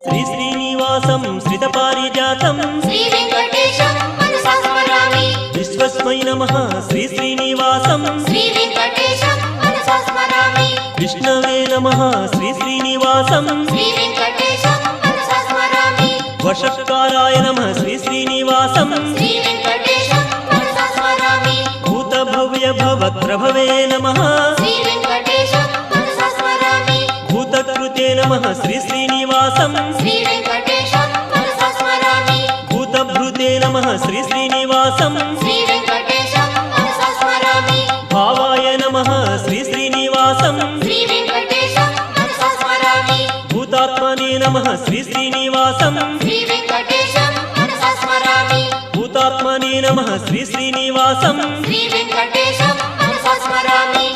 श्री श्रीनिवासं श्रितपारिजातं श्री वेंकटेशं मनसा स्मरामि। विश्वस्मै नमः श्री श्रीनिवासं श्री वेंकटेशं मनसा स्मरामि। विष्णवे नमः श्री श्रीनिवासं श्री वेंकटेशं मनसा स्मरामि। वषट्काराय नमः श्री श्रीनिवासं श्री वेंकटेशं मनसा स्मरामि। भूतभव्य भवत्प्रभवे नमः श्री वेंकटेशं मनसा स्मरामि। भूतकृते नमः श्री श्रीनिवासं श्री वेंकटेशं मनसा स्मरामि। भूतभृते नमः श्री श्रीनिवासं श्री वेंकटेशं मनसा स्मरामि। भावाय नमः श्री श्रीनिवासं श्री वेंकटेशं मनसा स्मरामि। भूतात्मने नमः श्री श्रीनिवासं श्री वेंकटेशं मनसा स्मरामि। भूतात्मने नमः श्री श्रीनिवासं श्री वेंकटेशं मनसा स्मरामि।